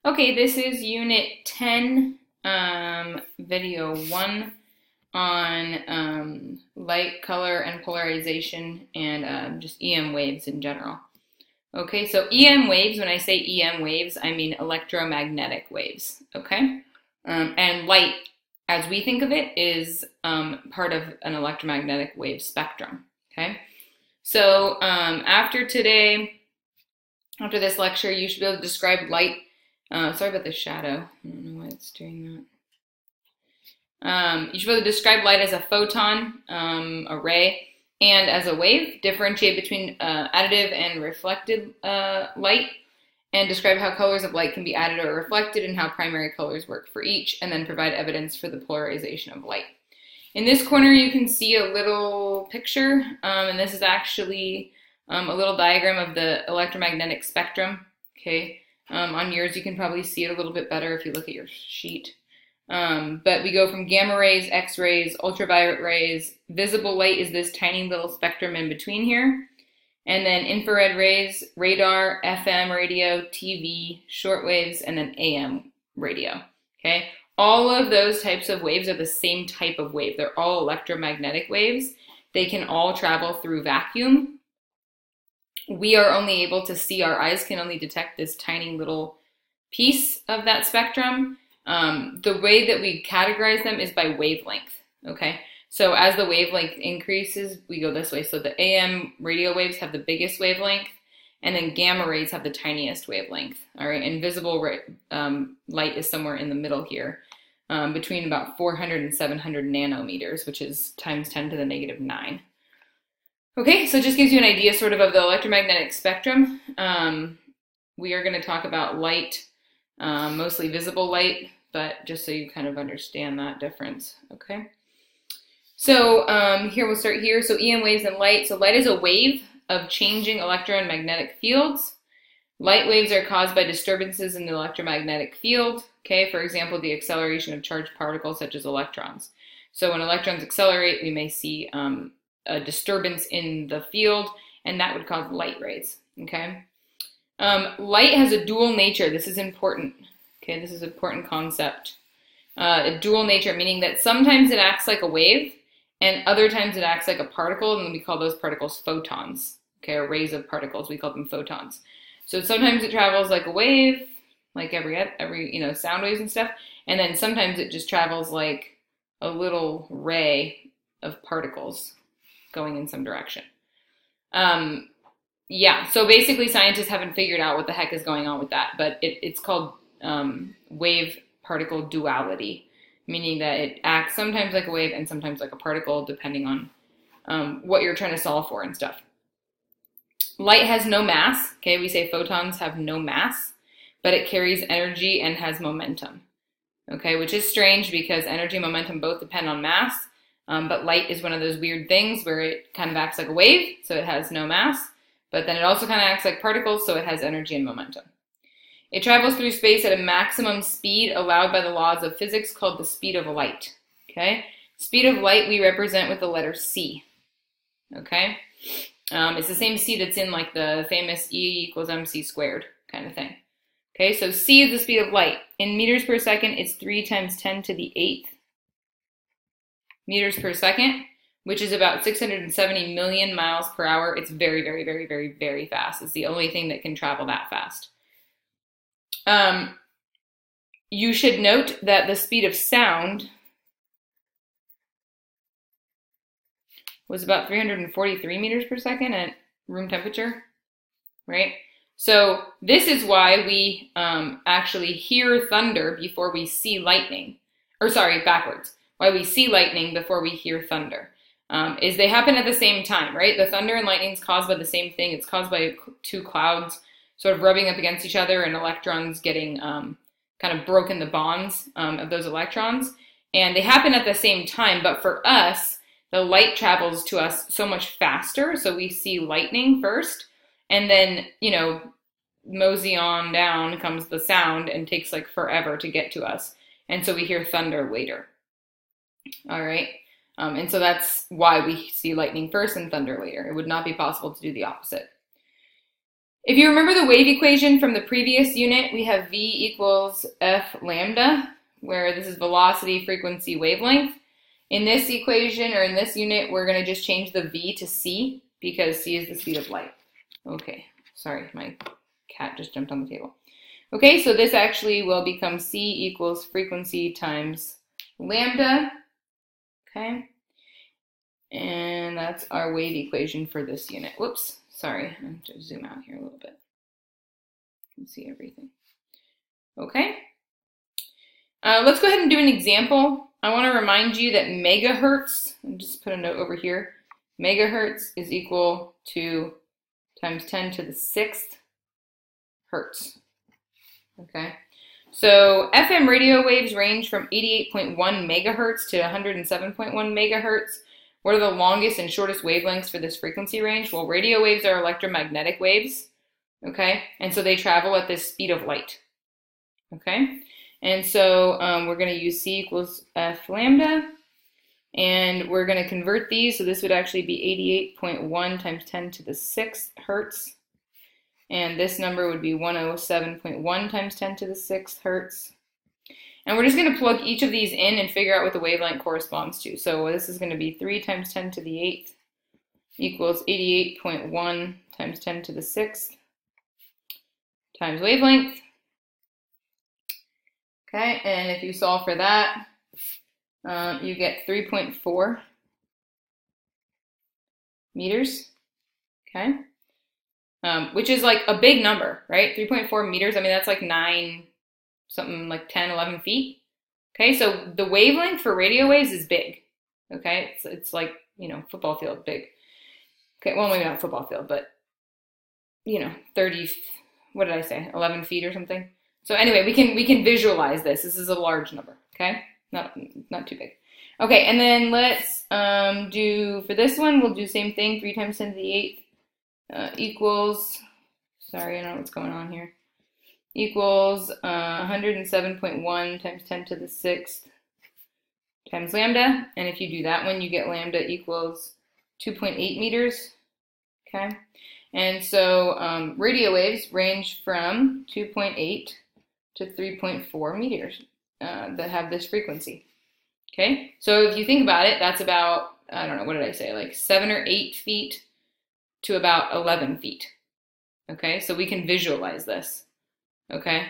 Okay, this is Unit 10, Video 1 on light, color, and polarization, and just EM waves in general. Okay, so EM waves, when I say EM waves, I mean electromagnetic waves, okay? And light, as we think of it, is part of an electromagnetic wave spectrum, okay? So after this lecture, you should be able to describe light. Sorry about the shadow. I don't know why it's doing that. You should be able to describe light as a photon, a ray, and as a wave. Differentiate between additive and reflected light, and describe how colors of light can be added or reflected and how primary colors work for each, and then provide evidence for the polarization of light. In this corner, you can see a little picture, and this is actually a little diagram of the electromagnetic spectrum. Okay. On yours, you can probably see it a little bit better if you look at your sheet. But we go from gamma rays, X-rays, ultraviolet rays. Visible light is this tiny little spectrum in between here. And then infrared rays, radar, FM radio, TV, shortwaves, and then AM radio. Okay? All of those types of waves are the same type of wave. They're all electromagnetic waves. They can all travel through vacuum. We are only able to see, our eyes can only detect this tiny little piece of that spectrum. The way that we categorize them is by wavelength, okay? So as the wavelength increases, we go this way. So the AM radio waves have the biggest wavelength, and then gamma rays have the tiniest wavelength, all right? And visible light is somewhere in the middle here, between about 400 and 700 nanometers, which is times 10 to the negative 9. Okay, so it just gives you an idea sort of the electromagnetic spectrum. We are going to talk about light, mostly visible light, but just so you kind of understand that difference, okay? So here we'll start here. So EM waves and light. So light is a wave of changing electromagnetic fields. Light waves are caused by disturbances in the electromagnetic field, okay? For example, the acceleration of charged particles such as electrons. So when electrons accelerate, we may see a disturbance in the field, and that would cause light rays, okay? Light has a dual nature. This is important, okay? This is an important concept. A dual nature, meaning that sometimes it acts like a wave, and other times it acts like a particle, and we call those particles photons, okay? Or rays of particles, we call them photons. So sometimes it travels like a wave, like every sound waves and stuff, and then sometimes it just travels like a little ray of particles going in some direction. Yeah, so basically scientists haven't figured out what the heck is going on with that, but it's called wave-particle duality, meaning that it acts sometimes like a wave and sometimes like a particle, depending on what you're trying to solve for and stuff. Light has no mass, okay? We say photons have no mass, but it carries energy and has momentum, okay? Which is strange because energy and momentum both depend on mass. But light is one of those weird things where it kind of acts like a wave, so it has no mass, but then it also kind of acts like particles, so it has energy and momentum. It travels through space at a maximum speed allowed by the laws of physics called the speed of light, okay? Speed of light we represent with the letter C, okay? It's the same C that's in like the famous E equals mc squared kind of thing. Okay, so C is the speed of light. In meters per second, it's 3 times 10 to the 8th meters per second, which is about 670 million miles per hour. It's very, very, very, very, very fast. It's the only thing that can travel that fast. You should note that the speed of sound was about 343 meters per second at room temperature, right? So this is why we actually hear thunder before we see lightning. Or sorry, backwards. Why we see lightning before we hear thunder, is they happen at the same time, right? The thunder and lightning is caused by the same thing. It's caused by two clouds sort of rubbing up against each other and electrons getting kind of broken the bonds of those electrons. And they happen at the same time, but for us, the light travels to us so much faster. So we see lightning first, and then, mosey on down comes the sound and takes like forever to get to us. And so we hear thunder later. All right. And so that's why we see lightning first and thunder later. It would not be possible to do the opposite. If you remember the wave equation from the previous unit, we have V equals F lambda, where this is velocity, frequency, wavelength. In this equation, or in this unit, we're going to just change the V to C, because C is the speed of light. Okay, sorry, my cat just jumped on the table. Okay, so this actually will become C equals frequency times lambda. Okay, and that's our wave equation for this unit. Whoops, sorry, I have to zoom out here a little bit. You can see everything. Okay, let's go ahead and do an example. I want to remind you that megahertz, I'll just put a note over here, megahertz is equal to times 10 to the 6th hertz. Okay, so FM radio waves range from 88.1 megahertz to 107.1 megahertz. What are the longest and shortest wavelengths for this frequency range? Well, radio waves are electromagnetic waves, okay? And so they travel at the speed of light, okay? And so we're going to use C equals F lambda, and we're going to convert these. So this would actually be 88.1 times 10 to the 6th hertz. And this number would be 107.1 times 10 to the 6th hertz. And we're just going to plug each of these in and figure out what the wavelength corresponds to. So this is going to be 3 times 10 to the 8th equals 88.1 times 10 to the 6th times wavelength. Okay, and if you solve for that, you get 3.4 meters, okay? Which is like a big number, right? 3.4 meters, I mean, that's like 10, 11 feet. Okay, so the wavelength for radio waves is big, okay? It's like, you know, football field big. Okay, well, maybe not football field, but, you know, 30, what did I say, 11 feet or something? So anyway, we can visualize this. This is a large number, okay? Not too big. Okay, and then let's do, for this one, we'll do the same thing, 3 times 10 to the 8th equals, sorry, I don't know what's going on here, equals 107.1 times 10 to the 6th times lambda. And if you do that one, you get lambda equals 2.8 meters, okay? And so radio waves range from 2.8 to 3.4 meters that have this frequency. Okay, so if you think about it, that's about, I don't know, what did I say, like 7 or 8 feet to about 11 feet. Okay, so we can visualize this. Okay,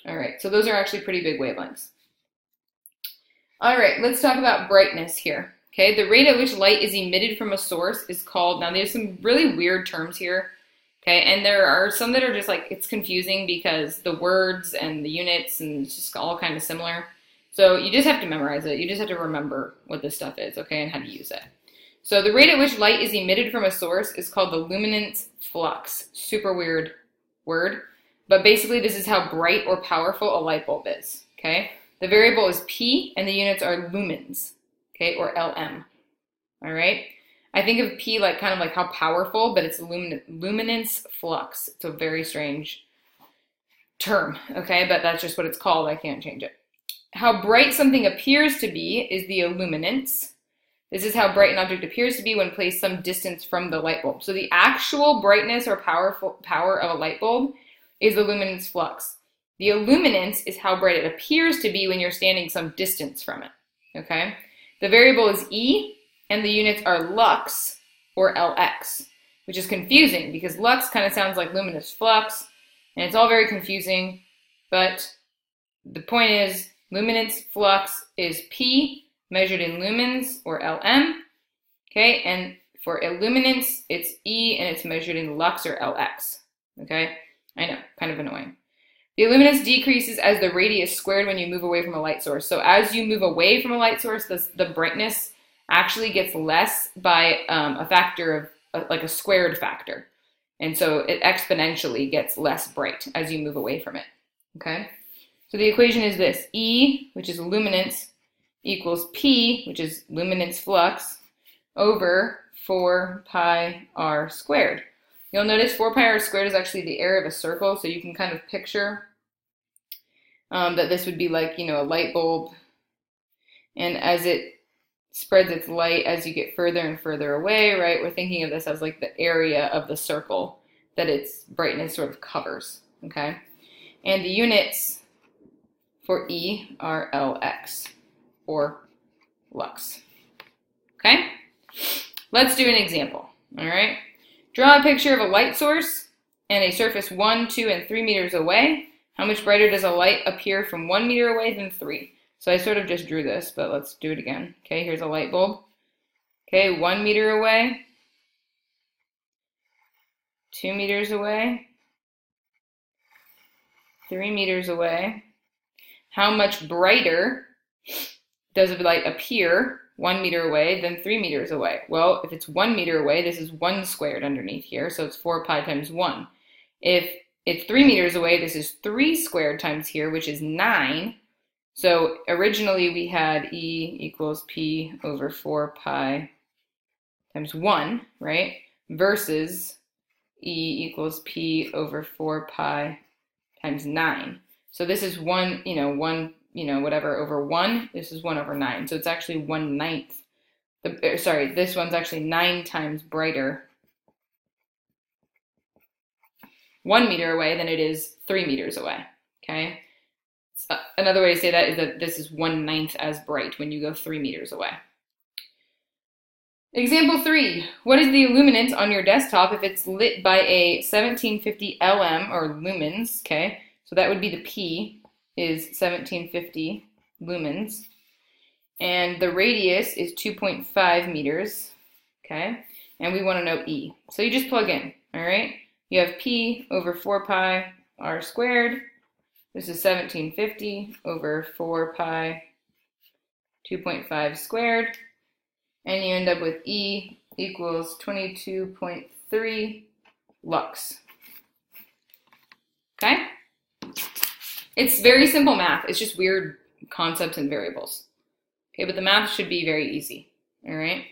all right, so those are actually pretty big wavelengths. All right, let's talk about brightness here. Okay, the rate at which light is emitted from a source is called, now there's some really weird terms here. Okay, and there are some that are just like, it's confusing because the words and the units and it's just all kind of similar. So you just have to memorize it. You just have to remember what this stuff is, okay, and how to use it. So the rate at which light is emitted from a source is called the luminance flux. Super weird word, but basically this is how bright or powerful a light bulb is, okay? The variable is P and the units are lumens, okay, or LM, all right? I think of P like kind of like how powerful, but it's luminance flux. It's a very strange term, okay? But that's just what it's called. I can't change it. How bright something appears to be is the illuminance. This is how bright an object appears to be when placed some distance from the light bulb. So the actual brightness or power of a light bulb is the luminance flux. The illuminance is how bright it appears to be when you're standing some distance from it, okay? The variable is E, and the units are lux, or LX, which is confusing because lux kind of sounds like luminous flux, and it's all very confusing, but the point is luminance flux is P, measured in lumens, or LM, okay, and for illuminance, it's E, and it's measured in lux, or LX, okay? I know, kind of annoying. The illuminance decreases as the radius squared when you move away from a light source. So as you move away from a light source, the brightness actually gets less by a factor of, like a squared factor. And so it exponentially gets less bright as you move away from it, okay? So the equation is this, E, which is luminance, equals P, which is luminance flux, over 4 pi r squared. You'll notice 4 pi r squared is actually the area of a circle, so you can kind of picture that this would be like, you know, a light bulb, and as it spreads its light as you get further and further away, right, we're thinking of this as like the area of the circle that its brightness sort of covers, okay? And the units for E are LX, or lux, okay? Let's do an example, all right? Draw a picture of a light source and a surface 1, 2, and 3 meters away. How much brighter does a light appear from 1 meter away than 3? So I sort of just drew this, but let's do it again. Okay, here's a light bulb. Okay, 1 meter away, 2 meters away, 3 meters away. How much brighter does a light appear 1 meter away than 3 meters away? Well, if it's 1 meter away, this is 1 squared underneath here, so it's 4 pi times 1. If it's 3 meters away, this is 3 squared times here, which is 9. So originally we had E equals P over 4 pi times 1, right? Versus E equals P over 4 pi times 9. So this is 1, whatever, over 1. This is 1 over 9. So it's actually 1/9. This one's actually 9 times brighter 1 meter away than it is 3 meters away, okay? Another way to say that is that this is 1/9 as bright when you go 3 meters away. Example 3. What is the illuminance on your desktop if it's lit by a 1750 LM, or lumens, okay? So that would be the P, is 1750 lumens. And the radius is 2.5 meters, okay? And we want to know E. So you just plug in, all right? You have P over 4 pi r squared. This is 1750 over 4 pi 2.5 squared. And you end up with E equals 22.3 lux. Okay? It's very simple math. It's just weird concepts and variables. Okay, but the math should be very easy. All right?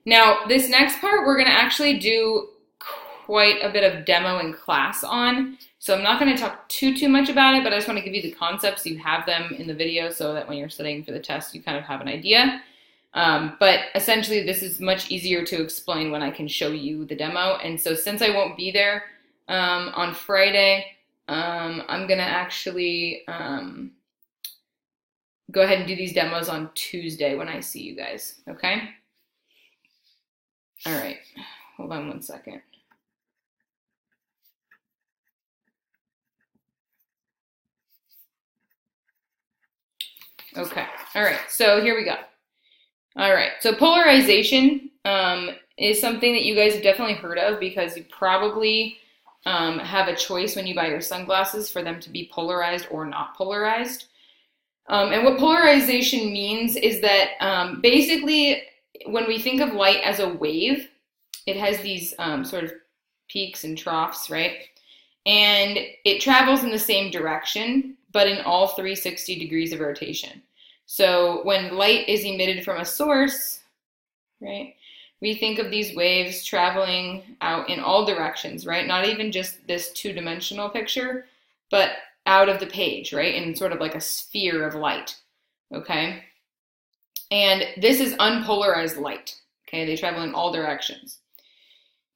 Now, this next part, we're going to actually do quite a bit of demo in class on. So I'm not going to talk too much about it, but I just want to give you the concepts. You have them in the video so that when you're studying for the test, you kind of have an idea. But essentially, this is much easier to explain when I can show you the demo. And so since I won't be there on Friday, I'm going to actually go ahead and do these demos on Tuesday when I see you guys, okay? All right, hold on one second. Okay, all right, so here we go. All right, so polarization is something that you guys have definitely heard of because you probably have a choice when you buy your sunglasses for them to be polarized or not polarized. And what polarization means is that basically when we think of light as a wave, it has these sort of peaks and troughs, right? And it travels in the same direction, but in all 360 degrees of rotation. So when light is emitted from a source, right, we think of these waves traveling out in all directions, right? Not even just this two-dimensional picture, but out of the page, right? In sort of like a sphere of light, okay? And this is unpolarized light, okay? They travel in all directions.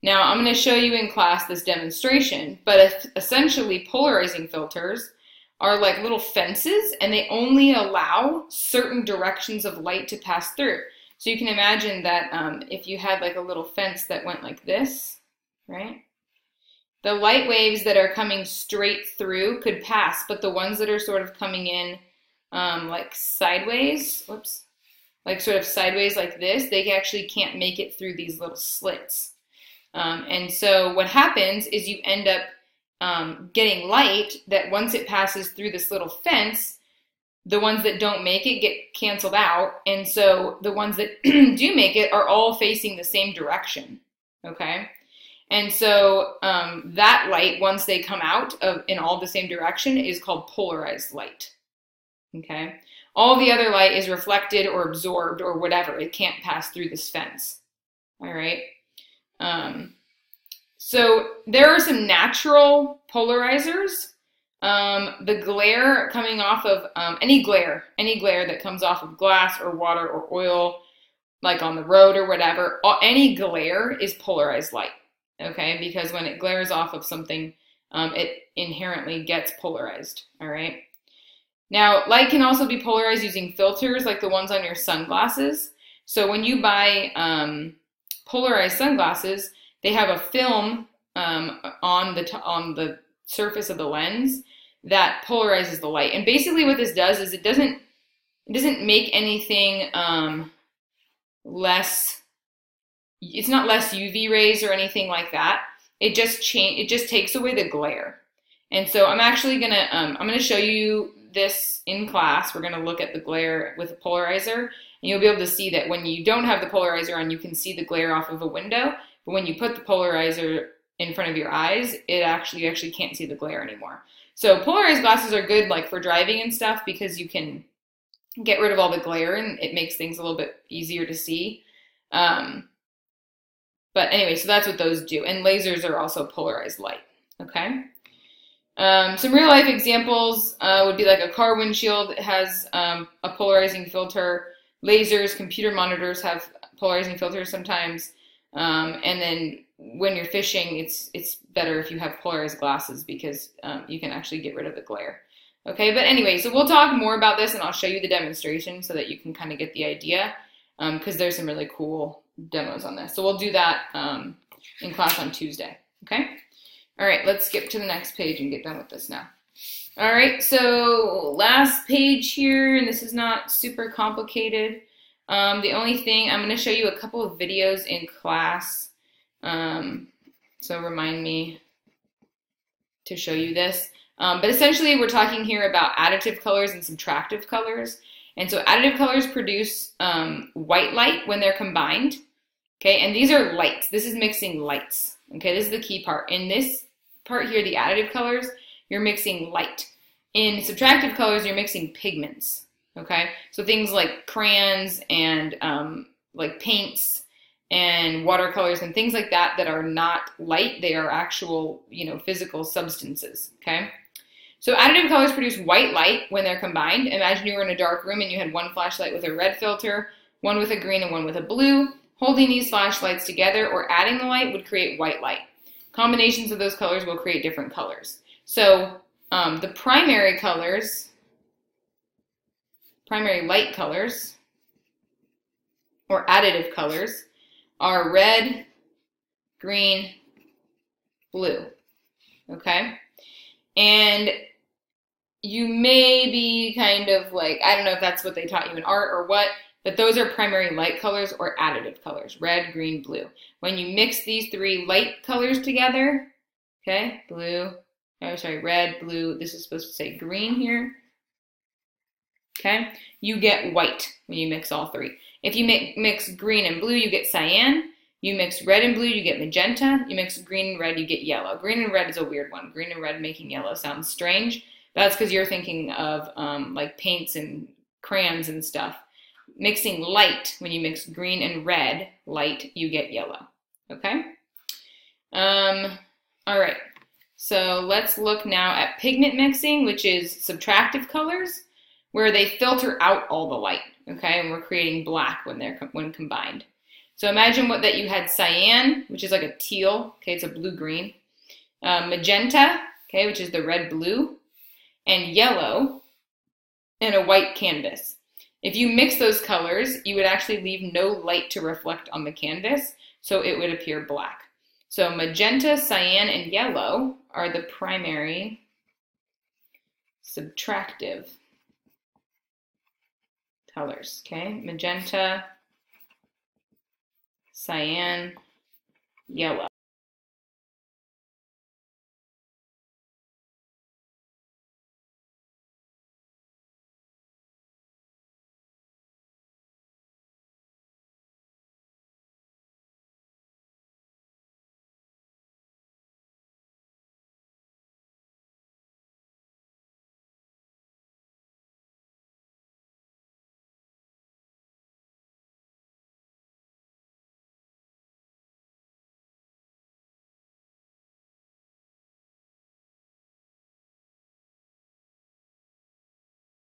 Now, I'm going to show you in class this demonstration, but essentially polarizing filters are like little fences, and they only allow certain directions of light to pass through. So you can imagine that if you had like a little fence that went like this, right? The light waves that are coming straight through could pass, but the ones that are sort of coming in like sideways, like sort of sideways like this, they actually can't make it through these little slits. And so what happens is you end up getting light that once it passes through this little fence, the ones that don't make it get canceled out. And so the ones that do make it are all facing the same direction, okay? And so that light, once they come out in all the same direction, is called polarized light, okay? All the other light is reflected or absorbed or whatever. It can't pass through this fence, all right? So there are some natural polarizers. The glare coming off of any glare that comes off of glass or water or oil, like on the road or whatever, any glare is polarized light, okay? Because when it glares off of something, it inherently gets polarized, all right? Now, light can also be polarized using filters like the ones on your sunglasses. So when you buy polarized sunglasses, they have a film on the surface of the lens that polarizes the light. And basically what this does is it doesn't make anything less, it's not less UV rays or anything like that. It just takes away the glare. And so I'm actually gonna I'm gonna show you this in class. We're gonna look at the glare with a polarizer, and you'll be able to see that when you don't have the polarizer on, you can see the glare off of a window. But when you put the polarizer in front of your eyes, you actually can't see the glare anymore. So polarized glasses are good like for driving and stuff because you can get rid of all the glare and it makes things a little bit easier to see. But anyway, so that's what those do. And lasers are also polarized light, okay? Some real life examples would be like a car windshield has a polarizing filter. Lasers, computer monitors have polarizing filters sometimes. And then when you're fishing, it's better if you have polarized glasses because you can actually get rid of the glare. Okay, but anyway, so we'll talk more about this and I'll show you the demonstration so that you can kind of get the idea because there's some really cool demos on this. So we'll do that in class on Tuesday, okay? All right, let's skip to the next page and get done with this now. All right, so last page here, and this is not super complicated. The only thing, I'm gonna show you a couple of videos in class. So remind me to show you this. But essentially we're talking here about additive colors and subtractive colors. And so additive colors produce white light when they're combined. Okay, and these are lights. This is mixing lights. Okay, this is the key part. In this part here, the additive colors, you're mixing light. In subtractive colors, you're mixing pigments. Okay, so things like crayons and like paints and watercolors and things like that that are not light. They are actual, physical substances. Okay. So additive colors produce white light when they're combined. Imagine you were in a dark room and you had one flashlight with a red filter, one with a green and one with a blue. Holding these flashlights together or adding the light would create white light. Combinations of those colors will create different colors. So the primary light colors, or additive colors, are red, green, blue. Okay? And you may be kind of like, I don't know if that's what they taught you in art or what, but those are primary light colors or additive colors, red, green, blue. When you mix these three light colors together, okay, red, blue, this is supposed to say green here, okay, you get white when you mix all three. If you mix green and blue, you get cyan. You mix red and blue, you get magenta. You mix green and red, you get yellow. Green and red is a weird one. Green and red making yellow sounds strange. That's because you're thinking of like paints and crayons and stuff. Mixing light, when you mix green and red light, you get yellow. Okay? All right. So let's look now at pigment mixing, which is subtractive colors, where they filter out all the light. Okay, and we're creating black when combined. So imagine that you had cyan, which is like a teal. Okay, it's a blue-green. Magenta, okay, which is the red-blue, and yellow, and a white canvas. If you mix those colors, you would actually leave no light to reflect on the canvas, so it would appear black. So magenta, cyan, and yellow are the primary subtractive colors, okay? Magenta, cyan, yellow.